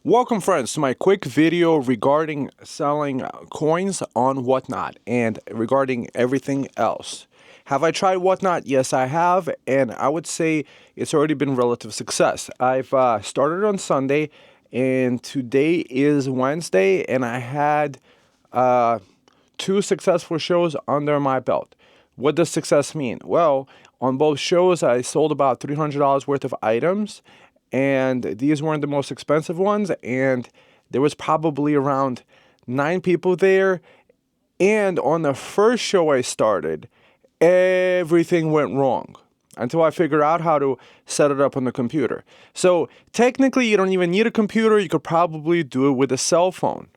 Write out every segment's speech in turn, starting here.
Welcome friends to my quick video regarding selling coins on WhatNot and regarding everything else. Have I tried WhatNot? Yes, I have, and I would say it's already been relative success. I've started on Sunday, and today is Wednesday, and I had two successful shows under my belt. What does success mean? Well, on both shows, I sold about $300 worth of items, and these weren't the most expensive ones, and there was probably around 9 people there. And on the first show I started, everything went wrong until I figured out how to set it up on the computer. So technically, you don't even need a computer. You could probably do it with a cell phone.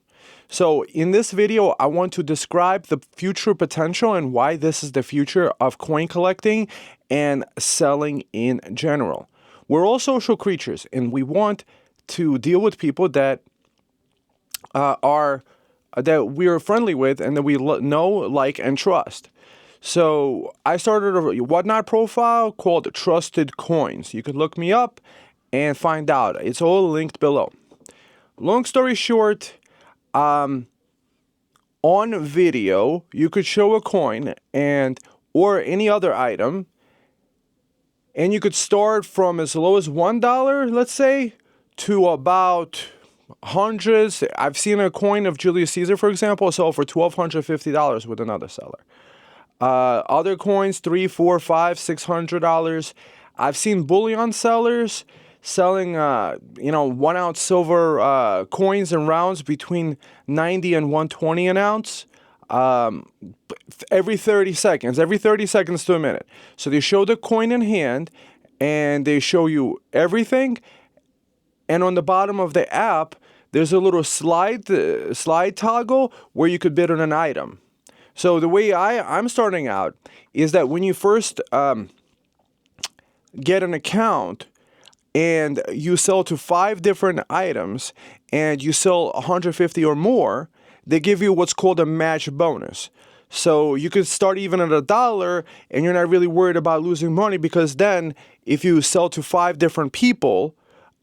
So in this video, I want to describe the future potential and why this is the future of coin collecting and selling in general. We're all social creatures, and we want to deal with people that that we're friendly with and that we know, like, and trust. So I started a WhatNot profile called Trusted Coins. You could look me up and find out. It's all linked below. Long story short, on video, you could show a coin or any other item, and you could start from as low as $1, let's say, to about hundreds. I've seen a coin of Julius Caesar, for example, sell for $1,250 with another seller. Other coins, $300, $400, $500, $600. I've seen bullion sellers selling, 1 ounce silver coins and rounds between 90 and 120 an ounce. Every 30 seconds to a minute. So they show the coin in hand, and they show you everything. And on the bottom of the app, there's a little slide toggle where you could bid on an item. So the way I'm starting out is that when you first get an account and you sell to 5 different items and you sell 150 or more, they give you what's called a match bonus. So you could start even at $1 and you're not really worried about losing money, because then if you sell to 5 different people,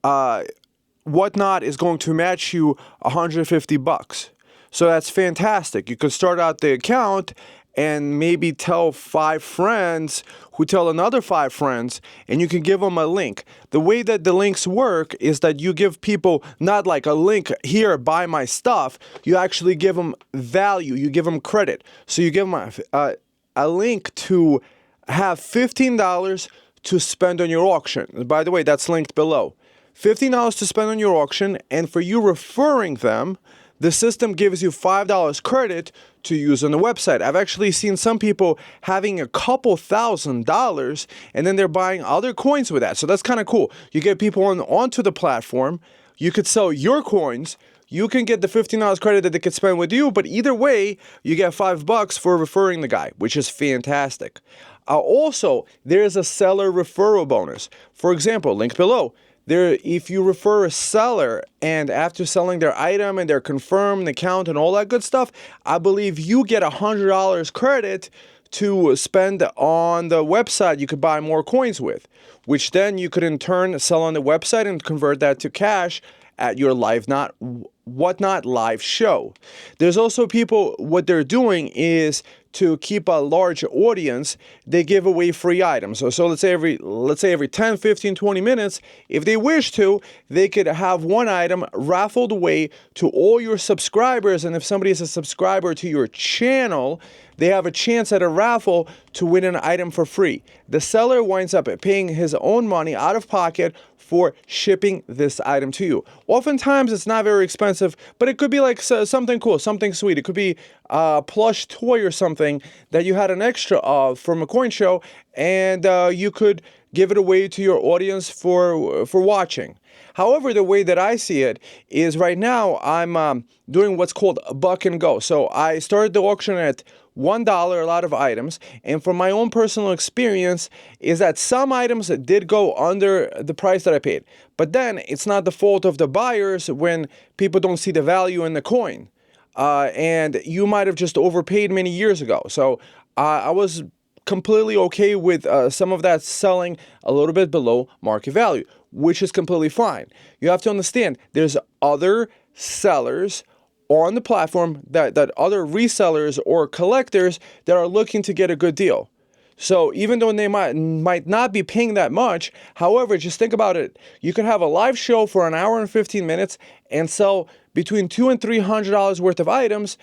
WhatNot is going to match you $150. So that's fantastic. You could start out the account and maybe tell 5 friends who tell another 5 friends, and you can give them a link. The way that the links work is that you give people not like a link, here, buy my stuff. You actually give them value. You give them credit. So you give them a link to have $15 to spend on your auction. By the way, that's linked below. $15 to spend on your auction, and for you referring them, the system gives you $5 credit to use on the website. I've actually seen some people having a couple $1,000, and then they're buying other coins with that. So that's kind of cool. You get people onto the platform. You could sell your coins. You can get the $15 credit that they could spend with you, but either way, you get $5 for referring the guy, which is fantastic. Also, there's a seller referral bonus. For example, link below. If you refer a seller and after selling their item and they're confirmed account and all that good stuff, I believe you get $100 credit to spend on the website you could buy more coins with, which then you could in turn sell on the website and convert that to cash at your WhatNot live show. There's also people, what they're doing is to keep a large audience, they give away free items. So let's say every 10, 15, 20 minutes, if they wish to, they could have one item raffled away to all your subscribers. And if somebody is a subscriber to your channel, they have a chance at a raffle to win an item for free. The seller winds up paying his own money out of pocket for shipping this item to you. Oftentimes, it's not very expensive, but it could be like something cool, something sweet. It could be a plush toy or something that you had an extra of from a coin show, and you could give it away to your audience for watching. However, the way that I see it is right now I'm doing what's called a buck and go. So I started the auction at $1, a lot of items, and from my own personal experience is that some items did go under the price that I paid. But then it's not the fault of the buyers when people don't see the value in the coin. And you might have just overpaid many years ago. So I was completely okay with some of that selling a little bit below market value. which is completely fine. You have to understand there's other sellers on the platform, that other resellers or collectors that are looking to get a good deal. So even though they might not be paying that much, however, just think about it. You could have a live show for an hour and 15 minutes and sell between $200 and $300 worth of items,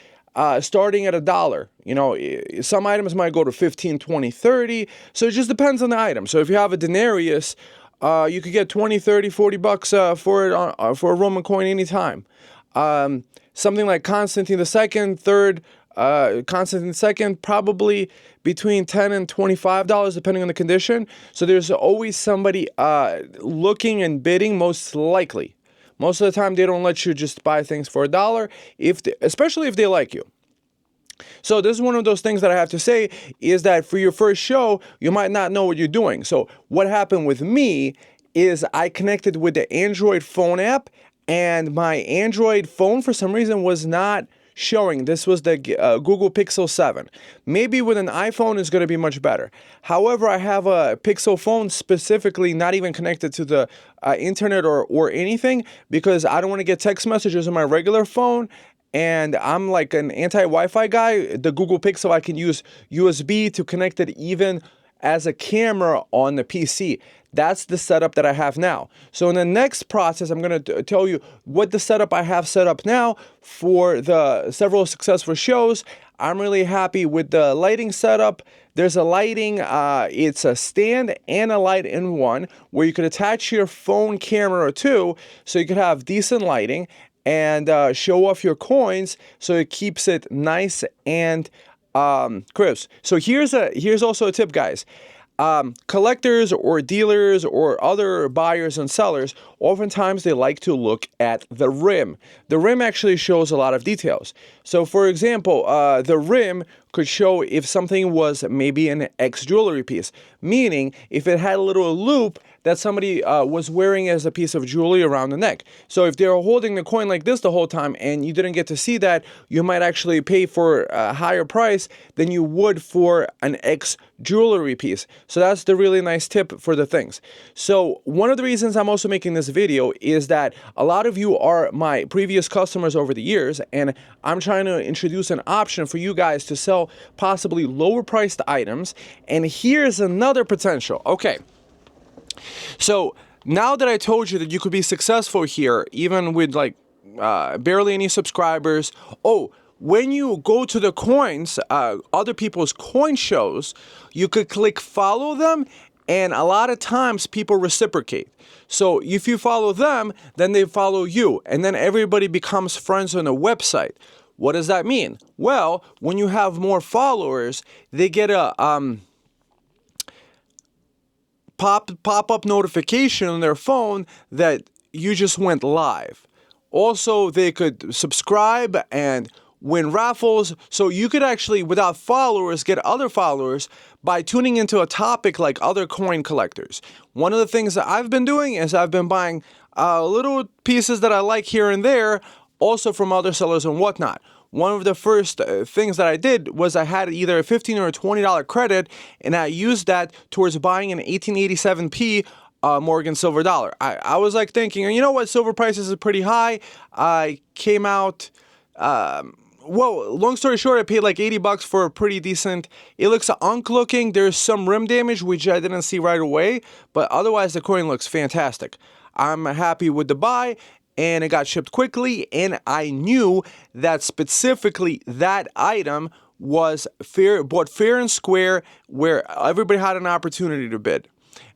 starting at $1. You know, some items might go to 15, 20, 30. So it just depends on the item. So if you have a denarius, you could get 20, 30, 40 bucks for it for a Roman coin anytime. Something like Constantine II, Constantine II, probably between $10 and $25, depending on the condition. So there's always somebody looking and bidding, most likely. Most of the time, they don't let you just buy things for $1, especially if they like you. So this is one of those things that I have to say is that for your first show, you might not know what you're doing. So what happened with me is I connected with the Android phone app, and my Android phone, for some reason, was not showing. This was the Google Pixel 7. Maybe with an iPhone it's going to be much better. However, I have a Pixel phone specifically not even connected to the internet or anything, because I don't want to get text messages on my regular phone. And I'm like an anti-Wi-Fi guy. The Google Pixel, I can use USB to connect it even as a camera on the PC. That's the setup that I have now. So in the next process, I'm going to tell you what the setup I have set up now for the several successful shows. I'm really happy with the lighting setup. There's a lighting, it's a stand and a light in one, where you could attach your phone camera too, so you could have decent lighting and show off your coins, so it keeps it nice and crisp. So here's also a tip, guys. Collectors or dealers or other buyers and sellers, oftentimes they like to look at the rim. The rim actually shows a lot of details. So for example, the rim could show if something was maybe an X jewelry piece, meaning if it had a little loop that somebody was wearing as a piece of jewelry around the neck. So if they're holding the coin like this the whole time and you didn't get to see that, you might actually pay for a higher price than you would for an X jewelry piece. So that's the really nice tip for the things. So one of the reasons I'm also making this video is that a lot of you are my previous customers over the years, and I'm trying to introduce an option for you guys to sell possibly lower priced items. And here's another potential. Okay. So now that I told you that you could be successful here, even with like barely any subscribers. Oh, when you go to the coins, other people's coin shows, you could click follow them, and a lot of times people reciprocate. So if you follow them, then they follow you, and then everybody becomes friends on a website. What does that mean? Well, when you have more followers, they get a pop-up notification on their phone that you just went live. Also, they could subscribe and win raffles. So you could actually, without followers, get other followers by tuning into a topic like other coin collectors. One of the things that I've been doing is I've been buying little pieces that I like here and there, also from other sellers on WhatNot. One of the first things that I did was I had either a $15 or a $20 credit, and I used that towards buying an 1887p Morgan silver dollar. I was like thinking, you know what, silver prices are pretty high. I came out, well, long story short, I paid like $80 for a pretty decent, it looks unk looking. There's some rim damage, which I didn't see right away, but otherwise the coin looks fantastic. I'm happy with the buy, and it got shipped quickly, and I knew that specifically that item was bought fair and square, where everybody had an opportunity to bid.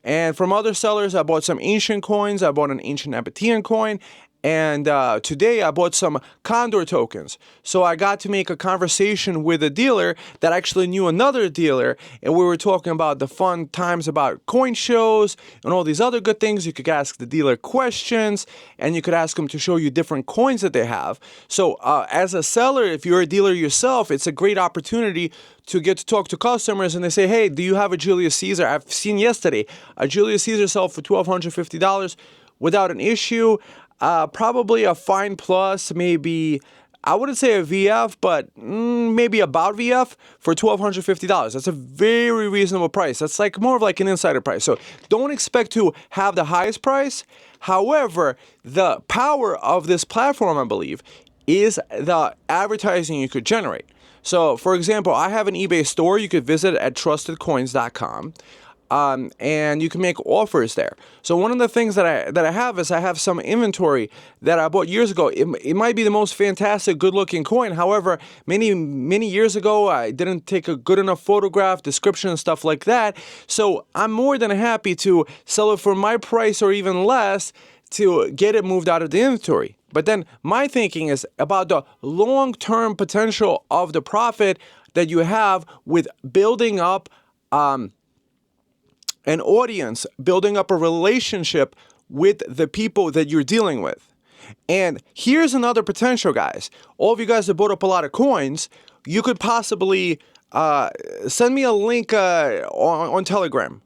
And from other sellers, I bought some ancient coins. I bought an ancient Nabatean coin, and today I bought some Condor tokens. So I got to make a conversation with a dealer that actually knew another dealer, and we were talking about the fun times about coin shows and all these other good things. You could ask the dealer questions, and you could ask them to show you different coins that they have. So as a seller, if you're a dealer yourself, it's a great opportunity to get to talk to customers, and they say, hey, do you have a Julius Caesar? I've seen yesterday a Julius Caesar sell for $1,250 without an issue. Probably a fine plus, maybe I wouldn't say a VF, but maybe about VF for $1,250. That's a very reasonable price. That's like more of like an insider price. So don't expect to have the highest price. However, the power of this platform, I believe, is the advertising you could generate. So, for example, I have an eBay store you could visit at TrustedCoins.com. And you can make offers there. So one of the things that I have is I have some inventory that I bought years ago. It might be the most fantastic, good-looking coin. However, many years ago, I didn't take a good enough photograph, description, and stuff like that. So I'm more than happy to sell it for my price or even less to get it moved out of the inventory. But then my thinking is about the long-term potential of the profit that you have with building up an audience, building up a relationship with the people that you're dealing with. And here's another potential, guys. All of you guys that bought up a lot of coins, you could possibly send me a link on Telegram.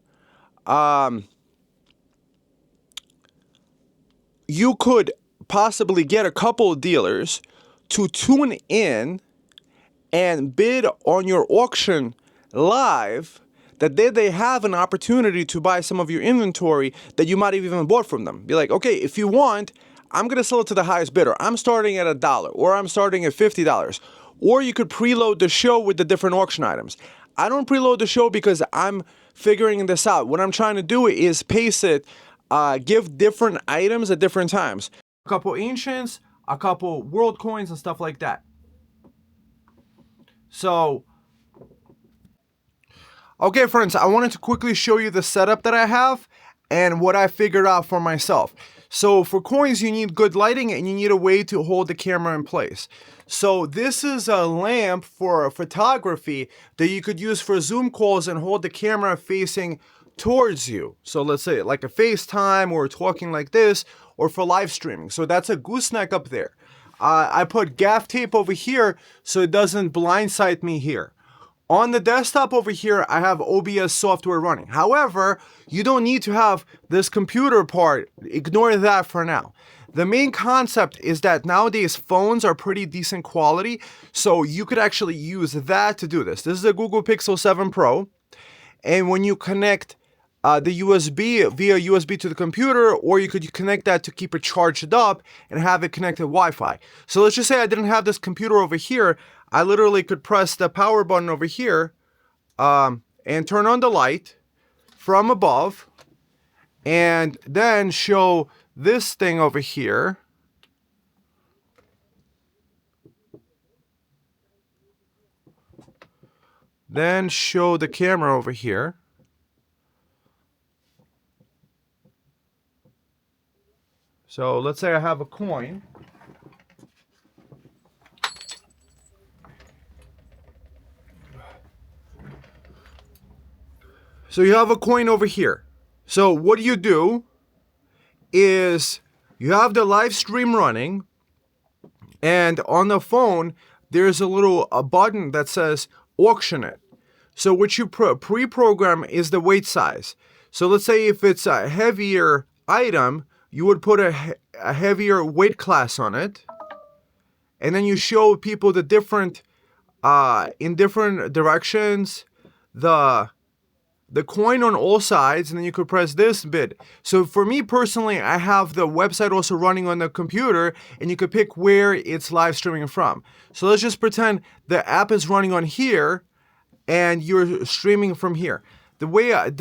You could possibly get a couple of dealers to tune in and bid on your auction live, that they have an opportunity to buy some of your inventory that you might have even bought from them. Be like, okay, if you want, I'm going to sell it to the highest bidder. I'm starting at $1 or I'm starting at $50. Or you could preload the show with the different auction items. I don't preload the show because I'm figuring this out. What I'm trying to do is pace it, give different items at different times. A couple ancients, a couple world coins and stuff like that. So, okay, friends, I wanted to quickly show you the setup that I have and what I figured out for myself. So for coins, you need good lighting and you need a way to hold the camera in place. So this is a lamp for photography that you could use for Zoom calls and hold the camera facing towards you. So let's say like a FaceTime or talking like this, or for live streaming. So that's a gooseneck up there. I put gaff tape over here so it doesn't blindside me here. On the desktop over here, I have OBS software running. However, you don't need to have this computer part. Ignore that for now. The main concept is that nowadays phones are pretty decent quality, so you could actually use that to do this. This is a Google Pixel 7 Pro, and when you connect the USB via USB to the computer, or you could connect that to keep it charged up and have it connected Wi-Fi. So let's just say I didn't have this computer over here. I literally could press the power button over here and turn on the light from above and then show this thing over here. Then show the camera over here. So let's say I have a coin. So you have a coin over here. So what you do is you have the live stream running, and on the phone there's a button that says auction it. So what you pre-program is the weight size. So let's say if it's a heavier item, you would put a heavier weight class on it, and then you show people the different in different directions the coin on all sides, and then you could press this bid. So for me personally, I have the website also running on the computer, and you could pick where it's live streaming from. So let's just pretend the app is running on here and you're streaming from here. The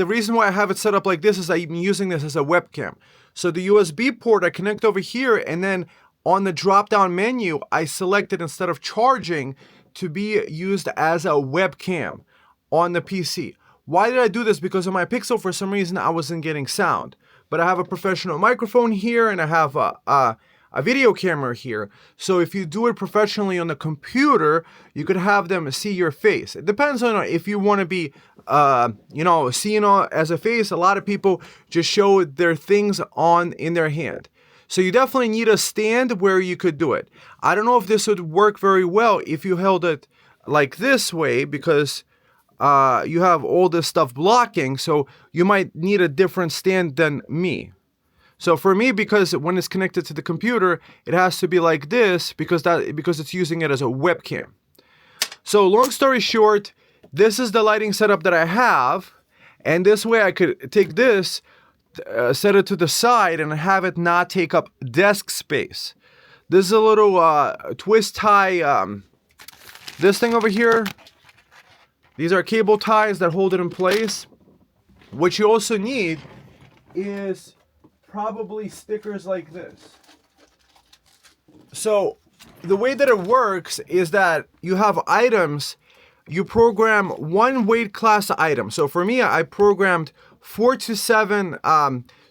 reason why I have it set up like this is I'm using this as a webcam. So the USB port I connect over here, and then on the drop down menu I selected, instead of charging, to be used as a webcam on the PC. Why did I do this? Because on my Pixel, for some reason, I wasn't getting sound. But I have a professional microphone here, and I have a video camera here. So if you do it professionally on the computer, you could have them see your face. It depends on if you want to be, seen as a face. A lot of people just show their things in their hand. So you definitely need a stand where you could do it. I don't know if this would work very well if you held it like this way, because you have all this stuff blocking, so you might need a different stand than me. So for me, because when it's connected to the computer, it has to be like this because it's using it as a webcam. So long story short, this is the lighting setup that I have, and this way I could take this, set it to the side, and have it not take up desk space. This is a little twist tie, this thing over here. These are cable ties that hold it in place. What you also need is probably stickers like this. So the way that it works is that you have items, you program one weight class item. So for me, I programmed 4 to 7.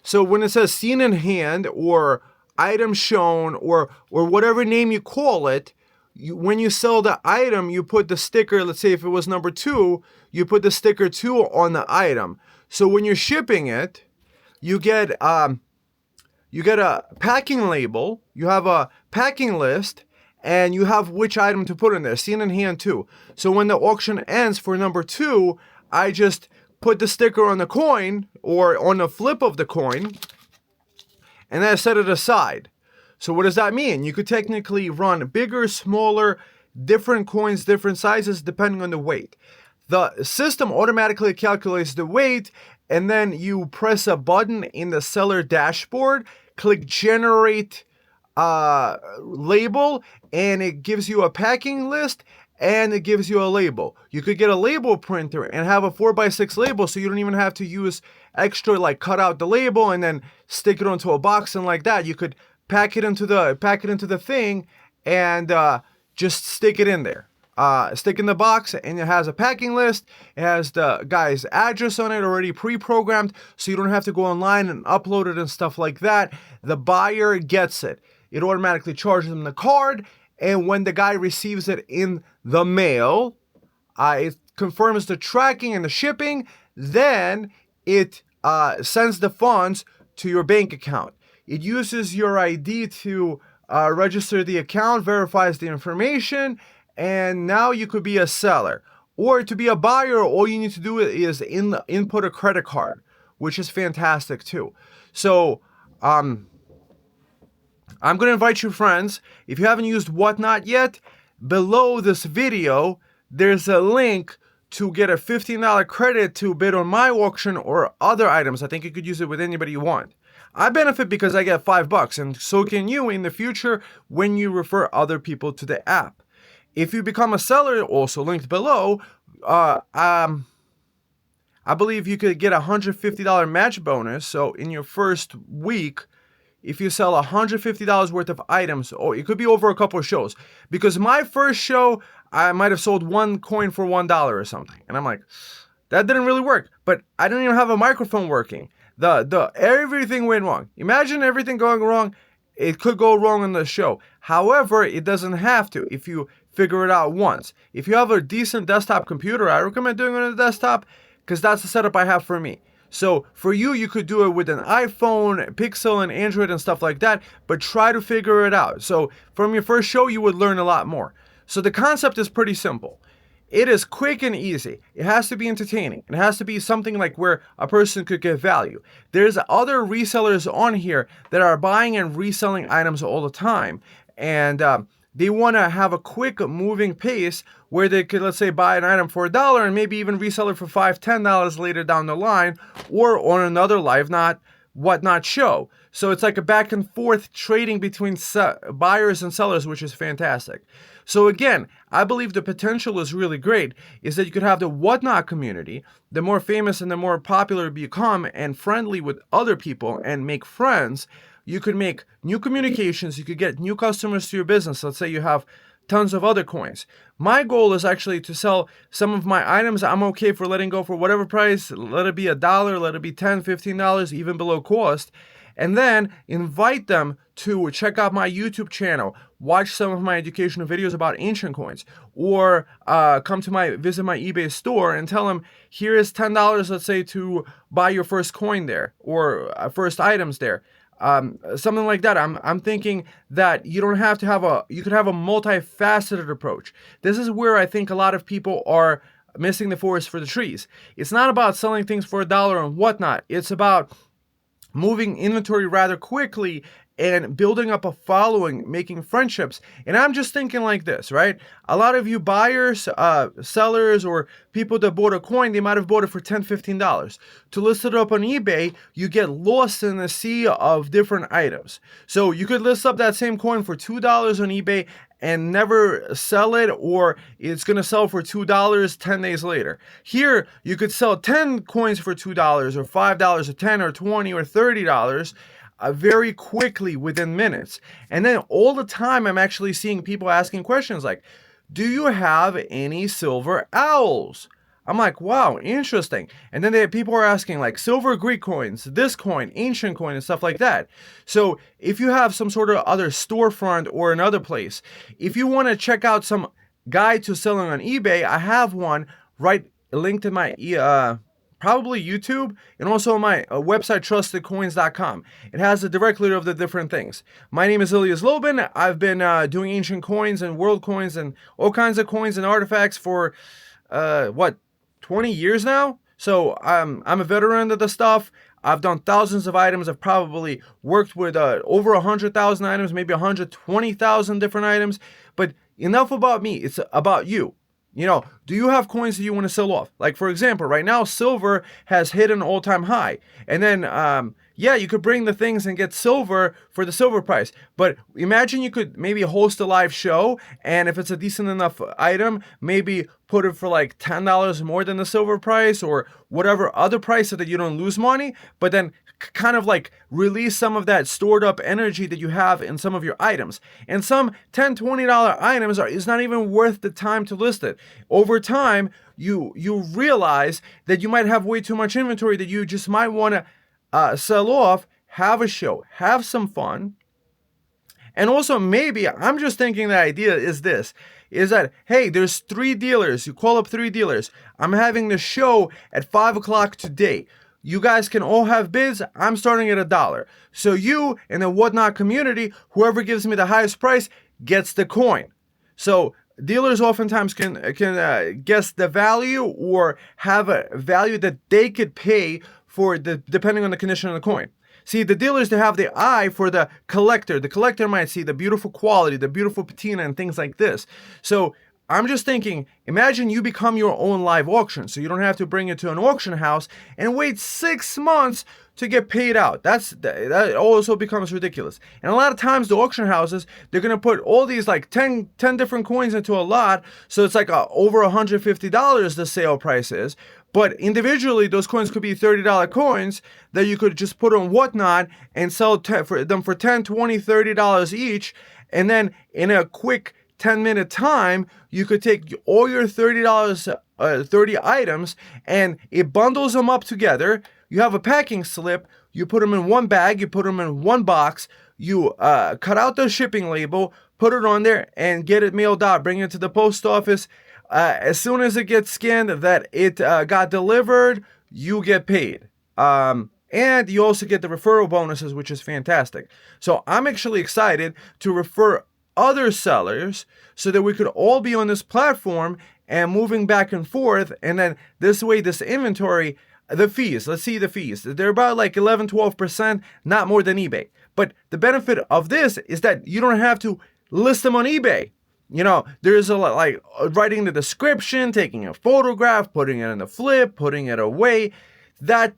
So when it says seen in hand or item shown or whatever name you call it, when you sell the item, you put the sticker, let's say if it was number 2, you put the sticker 2 on the item. So when you're shipping it, you get a packing label, you have a packing list, and you have which item to put in there, seen in hand too. So when the auction ends for number 2, I just put the sticker on the coin or on the flip of the coin, and then I set it aside. So what does that mean? You could technically run bigger, smaller, different coins, different sizes, depending on the weight. The system automatically calculates the weight, and then you press a button in the seller dashboard, click generate label, and it gives you a packing list, and it gives you a label. You could get a label printer and have a 4x6 label, so you don't even have to use extra, like cut out the label and then stick it onto a box and like that. You could pack it into the thing and just stick it in there. Stick in the box, and it has a packing list. It has the guy's address on it already pre-programmed, so you don't have to go online and upload it and stuff like that. The buyer gets it. It automatically charges them the card, and when the guy receives it in the mail, it confirms the tracking and the shipping. Then it sends the funds to your bank account. It uses your ID to register the account, verifies the information, and now you could be a seller. Or to be a buyer, all you need to do is input a credit card, which is fantastic too. So I'm going to invite you friends, if you haven't used WhatNot yet, below this video, there's a link to get a $15 credit to bid on my auction or other items. I think you could use it with anybody you want. I benefit because I get $5, and so can you in the future when you refer other people to the app. If you become a seller, also linked below, I believe you could get a $150 match bonus. So in your first week, if you sell $150 worth of items, or it could be over a couple of shows. Because my first show, I might have sold one coin for $1 or something. And I'm like, that didn't really work. But I didn't even have a microphone working. Everything went wrong. Imagine everything going wrong. It could go wrong on the show. However, it doesn't have to if you figure it out once. If you have a decent desktop computer, I recommend doing it on a desktop because that's the setup I have for me. So for you, you could do it with an iPhone, Pixel, and Android and stuff like that, but try to figure it out. So from your first show, you would learn a lot more. So the concept is pretty simple. It is quick and easy. It has to be entertaining. It has to be something like where a person could get value. There's other resellers on here that are buying and reselling items all the time. And they want to have a quick moving pace where they could, let's say, buy an item for $1 and maybe even resell it for $5, $10 later down the line, or on another WhatNot show. So it's like a back and forth trading between buyers and sellers, which is fantastic. So again, I believe the potential is really great, is that you could have the WhatNot community. The more famous and the more popular you become and friendly with other people and make friends, you could make new communications, you could get new customers to your business. Let's say you have tons of other coins. My goal is actually to sell some of my items I'm okay for letting go for whatever price, let it be $1, let it be $10, $15, even below cost, and then invite them to check out my YouTube channel, watch some of my educational videos about ancient coins, or visit my eBay store and tell them, here is $10, let's say, to buy your first coin there, or first items there. Something like that. I'm thinking that you don't have to you could have a multifaceted approach. This is where I think a lot of people are missing the forest for the trees. It's not about selling things for $1 and whatnot. It's about moving inventory rather quickly and building up a following, making friendships. And I'm just thinking like this, right? A lot of you buyers, sellers, or people that bought a coin, they might have bought it for $10, $15. To list it up on eBay, you get lost in the sea of different items. So you could list up that same coin for $2 on eBay and never sell it, or it's going to sell for $2 10 days later. Here, you could sell 10 coins for $2 or $5 or 10 or 20 or $30 very quickly within minutes. And then all the time, I'm actually seeing people asking questions like, do you have any silver owls? I'm like, wow, interesting. And then people are asking like silver Greek coins, this coin, ancient coin, and stuff like that. So if you have some sort of other storefront or another place, if you want to check out some guide to selling on eBay, I have one right linked in my probably YouTube, and also on my website, TrustedCoins.com. It has a directory of the different things. My name is Elias Lobin. I've been doing ancient coins and world coins and all kinds of coins and artifacts for 20 years now. So I'm a veteran of the stuff. I've done thousands of items. I've probably worked with over 100,000 items, maybe 120,000 different items. But enough about me. It's about you. You know, do you have coins that you want to sell off? Like, for example, right now, silver has hit an all-time high. And then, yeah, you could bring the things and get silver for the silver price. But imagine you could maybe host a live show, and if it's a decent enough item, maybe put it for like $10 more than the silver price or whatever other price so that you don't lose money, but then kind of like release some of that stored up energy that you have in some of your items. And some $10, $20 items is not even worth the time to list it. Over time, you realize that you might have way too much inventory that you just might want to sell off, have a show, have some fun. And also maybe, I'm just thinking the idea is this, is that, hey, there's 3 dealers. You call up 3 dealers. I'm having the show at 5 o'clock today. You guys can all have bids. I'm starting at $1. So you and the WhatNot community, whoever gives me the highest price gets the coin. So dealers oftentimes can guess the value or have a value that they could pay for depending on the condition of the coin. See, the dealers, they have the eye for the collector. The collector might see the beautiful quality, the beautiful patina, and things like this. So I'm just thinking, imagine you become your own live auction, so you don't have to bring it to an auction house and wait 6 months to get paid out. That also becomes ridiculous. And a lot of times the auction houses, they're going to put all these like 10 different coins into a lot, so it's like over $150 the sale price is. But individually, those coins could be $30 coins that you could just put on WhatNot and sell them for $10, $20, $30 each. And then in a quick 10-minute time, you could take all your $30, 30 items, and it bundles them up together. You have a packing slip. You put them in one bag. You put them in one box. You cut out the shipping label, put it on there, and get it mailed out. Bring it to the post office. As soon as it gets scanned that it got delivered, you get paid. And you also get the referral bonuses, which is fantastic. So I'm actually excited to refer other sellers so that we could all be on this platform and moving back and forth. And then this way, this inventory, the fees, let's see the fees. They're about like 11, 12%, not more than eBay. But the benefit of this is that you don't have to list them on eBay. You know, there's a lot like writing the description, taking a photograph, putting it in the flip, putting it away. That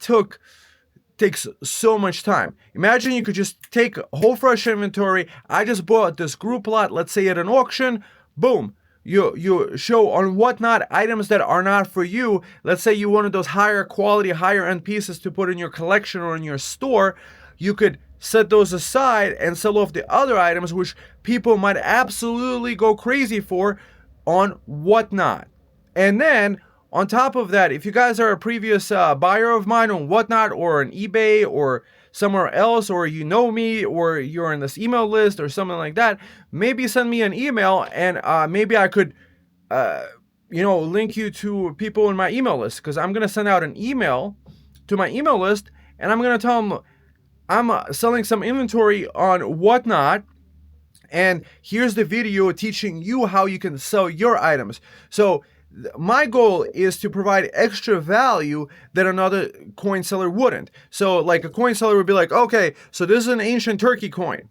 takes so much time. Imagine you could just take a whole fresh inventory. I just bought this group lot, let's say at an auction. Boom. You show on WhatNot items that are not for you. Let's say you wanted those higher quality, higher end pieces to put in your collection or in your store. You could set those aside and sell off the other items which people might absolutely go crazy for on WhatNot. And then on top of that, if you guys are a previous buyer of mine on WhatNot or on eBay or somewhere else, or you know me, or you're in this email list or something like that, maybe send me an email and maybe I could link you to people in my email list, because I'm going to send out an email to my email list and I'm going to tell them I'm selling some inventory on WhatNot, and here's the video teaching you how you can sell your items. So My goal is to provide extra value that another coin seller wouldn't. So like a coin seller would be like, okay, so this is an ancient Turkey coin,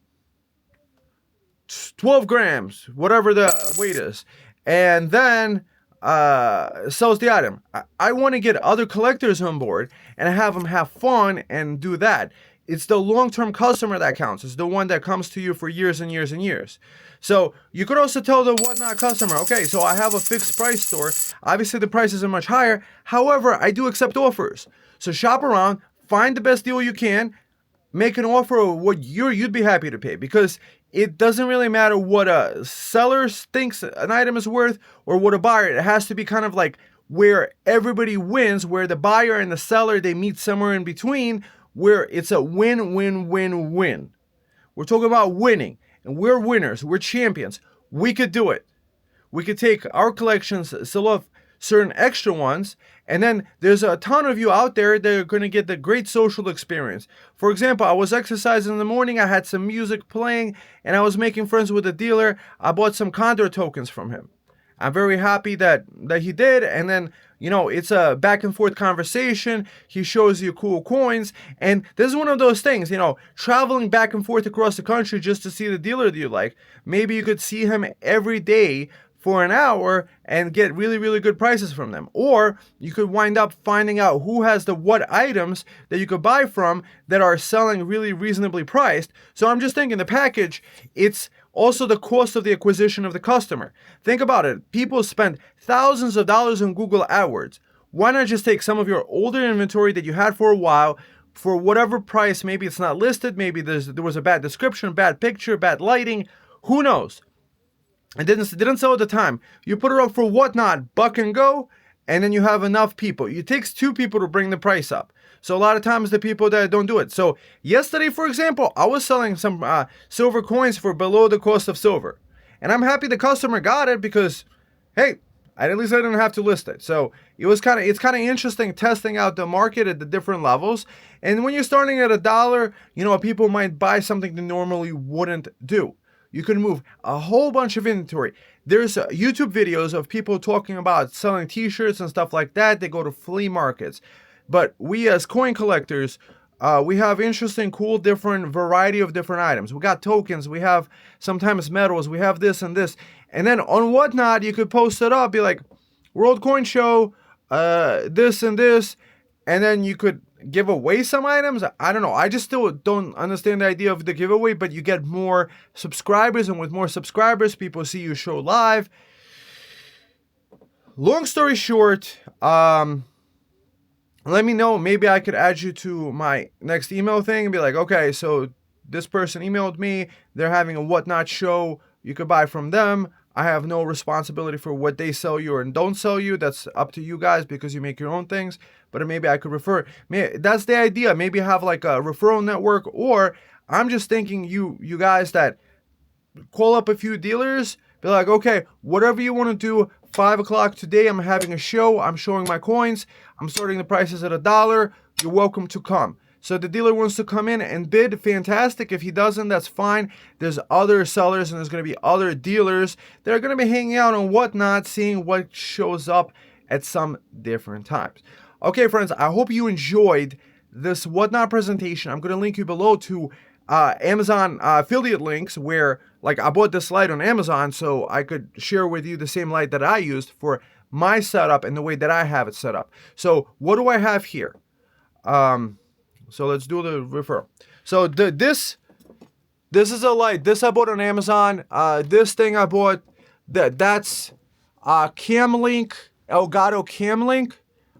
12 grams, whatever the weight is, and then sells the item. I want to get other collectors on board and have them have fun and do that. It's the long-term customer that counts. It's the one that comes to you for years and years and years. So you could also tell the WhatNot customer, okay, so I have a fixed price store. Obviously the prices are much higher. However, I do accept offers. So shop around, find the best deal you can, make an offer of what you'd be happy to pay, because it doesn't really matter what a seller thinks an item is worth or what a buyer. It has to be kind of like where everybody wins, where the buyer and the seller, they meet somewhere in between, where it's a win-win-win-win. We're talking about winning, and we're winners. We're champions. We could do it. We could take our collections, sell off certain extra ones, and then there's a ton of you out there that are going to get the great social experience. For example, I was exercising in the morning, I had some music playing, and I was making friends with a dealer. I bought some Condor tokens from him. I'm very happy that he did, and then, you know, it's a back and forth conversation. He shows you cool coins, and this is one of those things, you know, traveling back and forth across the country just to see the dealer that you like. Maybe you could see him every day for an hour and get really, really good prices from them. Or you could wind up finding out who has the what items that you could buy from that are selling really reasonably priced. So I'm just thinking the package, it's also the cost of the acquisition of the customer. Think about it. People spend thousands of dollars on Google AdWords. Why not just take some of your older inventory that you had for a while for whatever price? Maybe it's not listed. Maybe there was a bad description, bad picture, bad lighting. Who knows? It didn't sell at the time. You put it up for WhatNot, buck and go, and then you have enough people. It takes 2 people to bring the price up. So a lot of times the people that don't do it. So yesterday, for example, I was selling some silver coins for below the cost of silver. And I'm happy the customer got it because, hey, at least I didn't have to list it. So it's kind of interesting testing out the market at the different levels. And when you're starting at $1, you know, people might buy something they normally wouldn't do. You can move a whole bunch of inventory. There's YouTube videos of people talking about selling t-shirts and stuff like that. They go to flea markets. But we as coin collectors, we have interesting, cool, different variety of different items. We got tokens. We have sometimes metals. We have this and this. And then on WhatNot, you could post it up, be like, World Coin Show, this and this. And then you could give away some items. I don't know. I just still don't understand the idea of the giveaway, but you get more subscribers, and with more subscribers, people see you show live. Long story short, let me know. Maybe I could add you to my next email thing and be like, okay, so this person emailed me. They're having a WhatNot show. You could buy from them. I have no responsibility for what they sell you or don't sell you. That's up to you guys because you make your own things. But maybe I could refer. That's the idea. Maybe have like a referral network. Or I'm just thinking you guys that call up a few dealers. Be like, okay, whatever you want to do. 5 o'clock today, I'm having a show. I'm showing my coins. I'm starting the prices at $1. You're welcome to come. So the dealer wants to come in and bid, fantastic. If he doesn't, that's fine. There's other sellers and there's going to be other dealers that are going to be hanging out on WhatNot, seeing what shows up at some different times. Okay, friends, I hope you enjoyed this WhatNot presentation. I'm going to link you below to Amazon affiliate links where, like, I bought this light on Amazon so I could share with you the same light that I used for my setup and the way that I have it set up. So what do I have here? So let's do the referral. So this is a light. This I bought on Amazon. This thing I bought, that's Camlink, Elgato Camlink.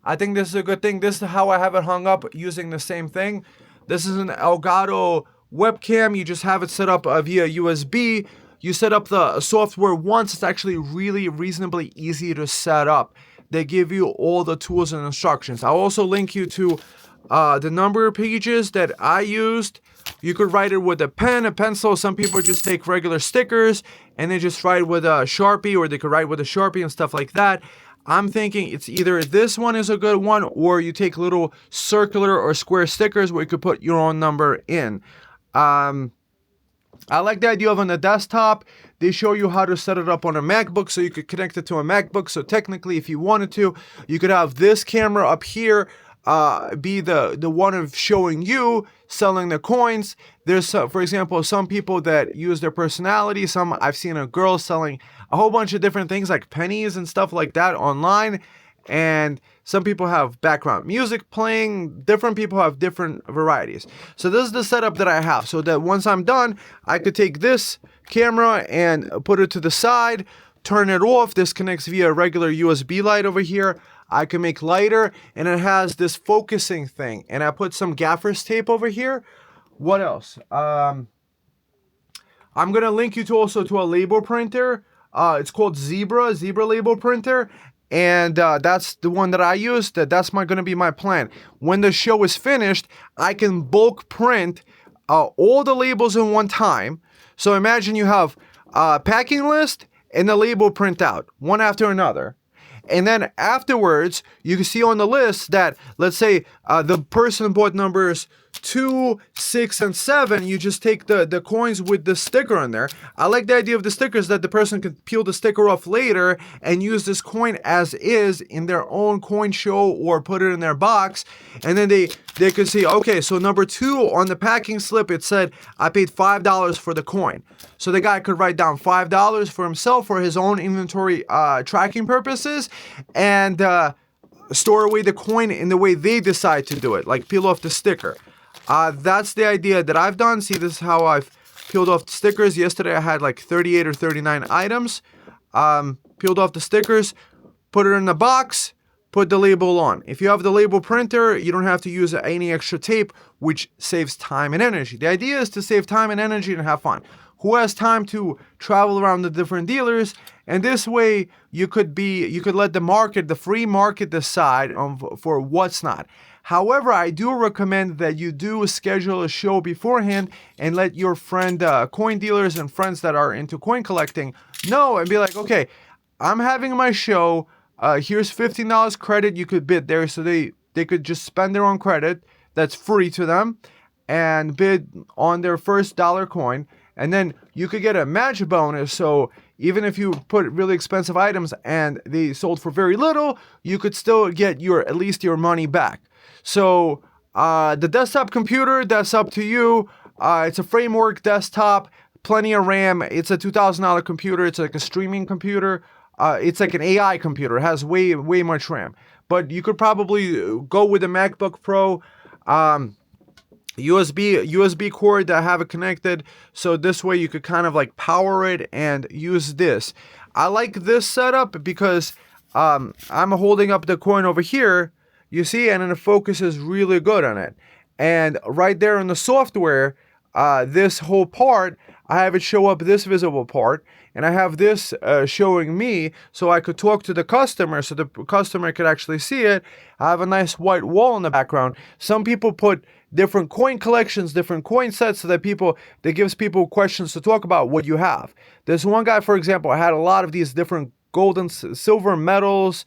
I think this is a good thing. This is how I have it hung up using the same thing. This is an Elgato webcam. You just have it set up via USB. You set up the software once. It's actually really reasonably easy to set up. They give you all the tools and instructions. I'll also link you to the number of pages that I used. You could write it with a pen, a pencil. Some people just take regular stickers and they just write with a Sharpie, or they could write with a Sharpie and stuff like that. I'm thinking it's either this one is a good one, or you take little circular or square stickers where you could put your own number in. I like the idea of on the desktop, they show you how to set it up on a MacBook, so you could connect it to a MacBook. So technically, if you wanted to, you could have this camera up here be the one of showing you selling the coins. There's, for example, some people that use their personality. I've seen a girl selling a whole bunch of different things like pennies and stuff like that online. And some people have background music playing. Different people have different varieties. So this is the setup that I have, so that once I'm done, I could take this camera and put it to the side, turn it off. This connects via a regular USB light over here. I can make lighter, and it has this focusing thing. And I put some gaffer's tape over here. What else? I'm gonna link you to also to a label printer. It's called Zebra label printer. And that's the one that I use. That's going to be my plan. When the show is finished, I can bulk print all the labels in one time. So imagine you have a packing list and the label printout, one after another. And then afterwards, you can see on the list that, let's say, the person bought numbers 2, 6, and 7. You just take the coins with the sticker on there. I like the idea of the stickers, that the person could peel the sticker off later and use this coin as is in their own coin show, or put it in their box. And then they could see, okay, so number 2 on the packing slip, it said I paid $5 for the coin. So the guy could write down $5 for himself for his own inventory tracking purposes, and store away the coin in the way they decide to do it, like peel off the sticker. That's the idea that I've done. See, this is how I've peeled off the stickers. Yesterday I had like 38 or 39 items. Peeled off the stickers, put it in the box, put the label on. If you have the label printer, you don't have to use any extra tape, which saves time and energy. The idea is to save time and energy and have fun. Who has time to travel around the different dealers? And this way, you could let the market, the free market, decide for WhatNot. However, I do recommend that you do schedule a show beforehand and let your friend, coin dealers and friends that are into coin collecting know, and be like, okay, I'm having my show. Here's $15 credit. You could bid there, so they could just spend their own credit that's free to them and bid on their first dollar coin. And then you could get a match bonus. So even if you put really expensive items and they sold for very little, you could still get at least your money back. So the desktop computer, that's up to you. It's a framework desktop, plenty of RAM. It's a $2,000 computer. It's like a streaming computer. It's like an AI computer. It has way much RAM. But you could probably go with a MacBook Pro. USB cord that I have it connected, so this way you could kind of like power it and use this. I like this setup because I'm holding up the coin over here, you see, and then the focus is really good on it. And right there in the software, this whole part, I have it show up this visible part, and I have this showing me, so I could talk to the customer, so the customer could actually see it. I have a nice white wall in the background. Some people put different coin collections, different coin sets, so that gives people questions to talk about what you have. There's one guy, for example, I had a lot of these different gold and silver medals,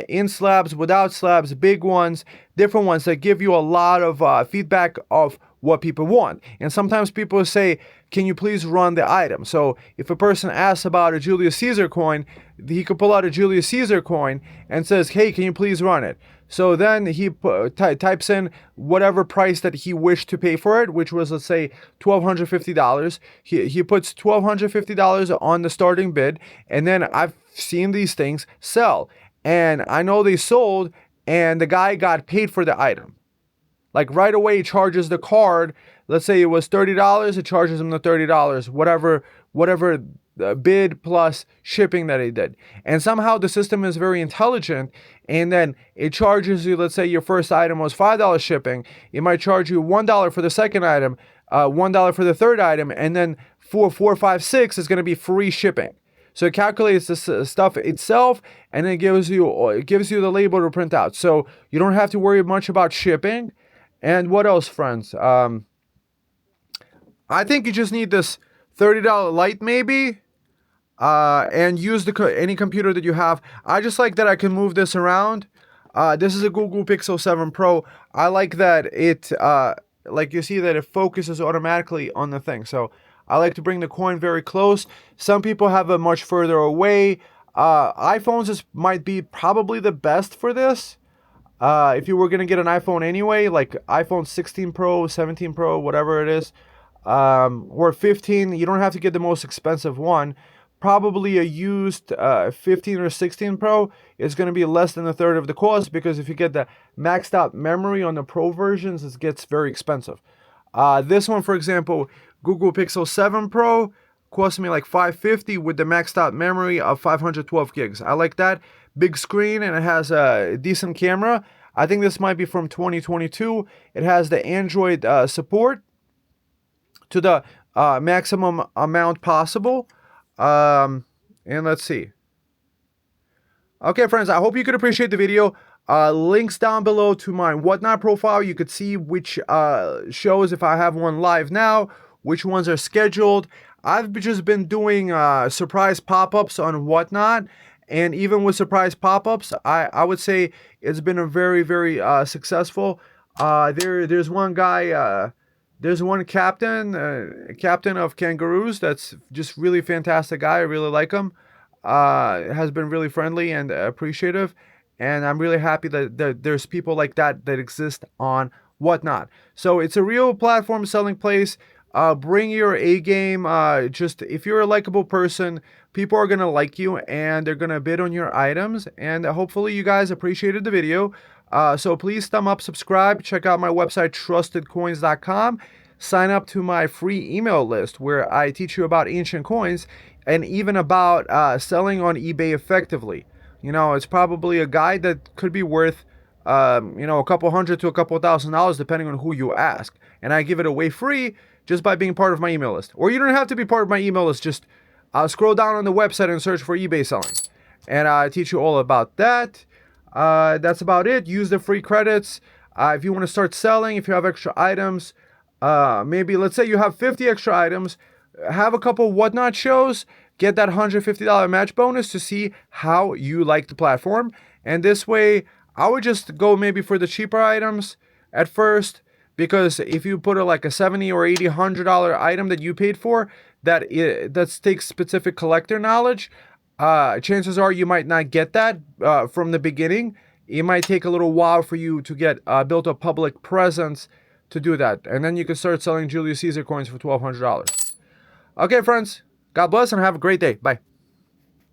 in slabs, without slabs, big ones, different ones that give you a lot of feedback of what people want. And sometimes people say, can you please run the item? So if a person asks about a Julius Caesar coin, he could pull out a Julius Caesar coin and says, hey, can you please run it? So then he types in whatever price that he wished to pay for it, which was, let's say, $1,250. He puts $1,250 on the starting bid, and then I've seen these things sell. And I know they sold, and the guy got paid for the item. Like right away, he charges the card. Let's say it was $30, it charges him the $30, whatever bid plus shipping that he did. And somehow the system is very intelligent, and then it charges you, let's say your first item was $5 shipping, it might charge you $1 for the second item, $1 for the third item, and then $4, $5, $6 is going to be free shipping. So it calculates the stuff itself, and it gives you the label to print out. So you don't have to worry much about shipping. And what else, friends? I think you just need this $30 light maybe, and use any computer that you have. I just like that I can move this around. This is a Google Pixel 7 Pro. I like that it, like you see that it focuses automatically on the thing. So I like to bring the coin very close. Some people have it much further away. iPhones might be probably the best for this. If you were going to get an iPhone anyway, like iPhone 16 Pro, 17 Pro, whatever it is, or 15, you don't have to get the most expensive one. Probably a used 15 or 16 Pro is going to be less than a third of the cost, because if you get the maxed out memory on the Pro versions, it gets very expensive. This one, for example, Google Pixel 7 Pro cost me like $550 with the maxed out memory of 512 gigs. I like that. Big screen, and it has a decent camera. I think this might be from 2022. It has the Android support to the maximum amount possible. And let's see. Okay, friends, I hope you could appreciate the video. Links down below to my WhatNot profile. You could see which shows, if I have one live now, which ones are scheduled. I've just been doing surprise pop-ups on WhatNot, and even with surprise pop-ups, I would say it's been a very, very successful. There's one guy, there's one captain of Kangaroos that's just really fantastic guy. I really like him. Has been really friendly and appreciative, and I'm really happy that there's people like that exist on WhatNot. So it's a real platform selling place. Bring your A game. Just if you're a likable person, people are gonna like you and they're gonna bid on your items. And hopefully you guys appreciated the video. So please thumb up, subscribe, check out my website TrustedCoins.com. Sign up to my free email list where I teach you about ancient coins and even about selling on eBay effectively. You know, it's probably a guide that could be worth a couple $100 to a couple $1,000 depending on who you ask. And I give it away free just by being part of my email list. Or you don't have to be part of my email list. Just scroll down on the website and search for eBay selling. And I teach you all about that. That's about it. Use the free credits. If you want to start selling, if you have extra items, maybe let's say you have 50 extra items, have a couple WhatNot shows, get that $150 match bonus to see how you like the platform. And this way, I would just go maybe for the cheaper items at first, because if you put like a $70 or $80, $100 item that you paid for, that takes specific collector knowledge, chances are you might not get that from the beginning. It might take a little while for you to get built a public presence to do that. And then you can start selling Julius Caesar coins for $1,200. Okay, friends, God bless and have a great day. Bye.